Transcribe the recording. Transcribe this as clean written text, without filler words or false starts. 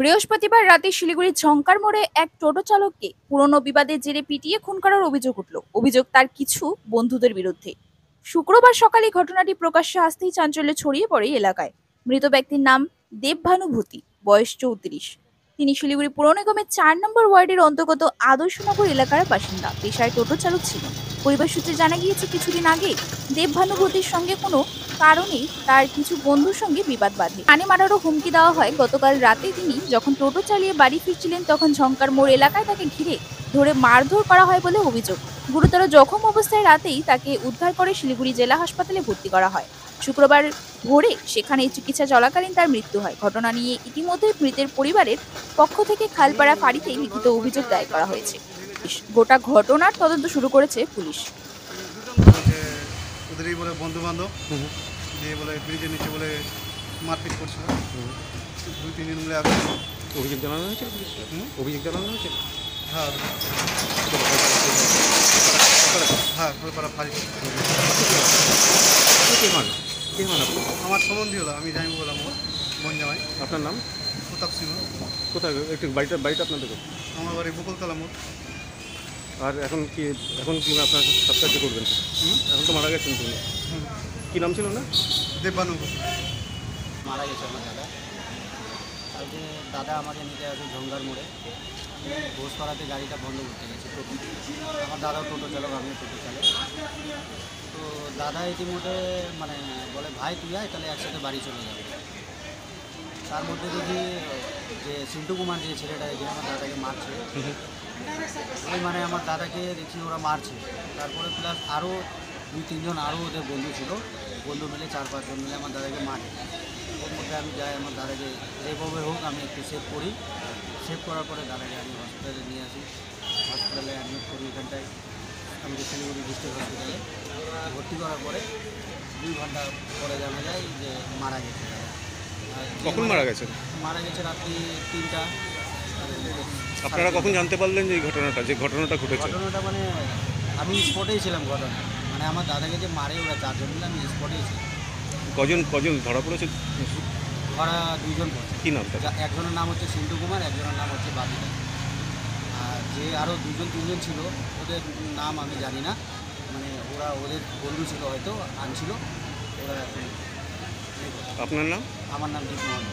বৃহস্পতিবার রাতে শিলিগুড়ির ঝংকার মোড়ে এক টোটো চালককে পুরনো বিবাদের জেরে পিটিয়ে খুন করার অভিযোগ উঠল। অভিযোগ তার কিছু বন্ধুদের বিরুদ্ধে। শুক্রবার সকালে ঘটনাটি প্রকাশ্যে আসতেই চাঞ্চল্য ছড়িয়ে পড়ে এলাকায়। মৃত ব্যক্তির নাম দেবভানুভূতি, বয়স 34। তিনি শিলিগুড়ি পৌর নিগমের 4 নম্বর ওয়ার্ডের অন্তর্গত আদর্শনগর এলাকার বাসিন্দা। পেশায় টোটো চালক ছিলেন। পরিবার সূত্রে জানা গিয়েছে, কিছুদিন আগে দেবভানুভূতির সঙ্গে কোনো কারণেই তার কিছু বন্ধুর সঙ্গে বিবাদ বাধে। প্রাণে মারারও হুমকি দেওয়া হয়। গতকাল রাতে তিনি যখন টোটো চালিয়ে বাড়ি ফিরছিলেন, তখন ঝংকার মোড় এলাকায় তাকে ঘিরে ধরে মারধর করা হয় বলে অভিযোগ। গুরুতর জখম অবস্থায় রাতেই তাকে উদ্ধার করে শিলিগুড়ি জেলা হাসপাতালে ভর্তি করা হয়। শুক্রবার ভোরে সেখানে চিকিৎসা চলাকালীন তার মৃত্যু হয়। ঘটনা নিয়ে ইতিমধ্যে মৃতের পরিবারের পক্ষ থেকে খালপাড়া ফাঁড়িতে লিখিত অভিযোগ দায়ের করা হয়েছে। গোটা ঘটনার তদন্ত শুরু করেছে পুলিশ। বলছে ওদেরই বলে বন্ধু বান্ধব দিয়ে বলে ব্রিজের নিচে বলে মারপিট করছিল। 2-3 দিন মিলে আসছে। অভিযোগ জানানো হয়েছে? অভিযোগ জানানো হয়েছে? হ্যাঁ হ্যাঁ কলপাড়া ফাঁড়ি। কে মান কে মান আপনি? আমার সম্বন্ধী হলো, আমি জানি বললাম ওর বোন জামাই আপনার নাম? প্রতাপ সিংহ। কোথায় একটু বাড়িটা আপনাদের? আমার বাড়ি বকুলতলা মোড়। আর এখন কি আপনার সাবস্ক্রাইব করবেন? এখন তো মারা গেছেন তুমি। কী নাম ছিল না? দেবভানুভূতি। মারা গেছে আমার দাদা। কালকে দাদা আমাকে নিতে আসে ঝঙ্গার মোড়ে। ঘোষপাড়াতে গাড়িটা বন্ধ করতে গেছে টোটো। আমার দাদাও টোটো চালক, আমিও টোটো চালক। তো দাদা ইতিমধ্যে বলে, ভাই তুই আয়, তাহলে একসাথে বাড়ি চলে যাবে। তার মধ্যে দেখি যে সিন্টু কুমার, যে ছেলেটা যে আমার দাদাকে মারছে, ওই আমার দাদাকে দেখছি ওরা মারছে। তারপরে প্লাস আরও 2-3 জন আরও ওদের বন্ধু ছিল, বন্ধু মিলে 4-5 জন মিলে আমার দাদাকে মারে। ওর মধ্যে আমি যাই, আমার দাদাকে যেভাবে হোক আমি একটু সেভ করি। সেভ করার পরে দাদাকে আমি হসপিটালে নিয়ে আসি। হসপিটালে অ্যাডমিট করি। এখানটায় আমি শিলিগুড়ি ডিস্ট্রিক্ট হসপিটালে ভর্তি করার পরে 2 ঘন্টা পরে জানা যায় যে মারা গেছে। কখন মারা গেছেন? মারা গেছে রাত্রি 3টা। আপনারা কখন জানতে পারলেন যে এই ঘটনাটা ঘটেছে? ঘটনাটা আমি স্পটেই ছিলাম। ঘটনা আমার দাদাকে যে মারে ওরা 4 জন মিলে, আমি স্পটেই ছিলাম। কজন ধরা পড়েছে? ওরা 2 জন পড়ছে। কী নাম? একজনের নাম হচ্ছে সিন্টু কুমার, একজনের নাম হচ্ছে বাবিদা। আর যে আরও 2 জন 3 জন ছিল, ওদের নাম আমি জানি না। ওরা ওদের বন্ধু ছিল, হয়তো আনছিল ওরা। এখন আপনার নাম? আমার নাম দীপ মোহন।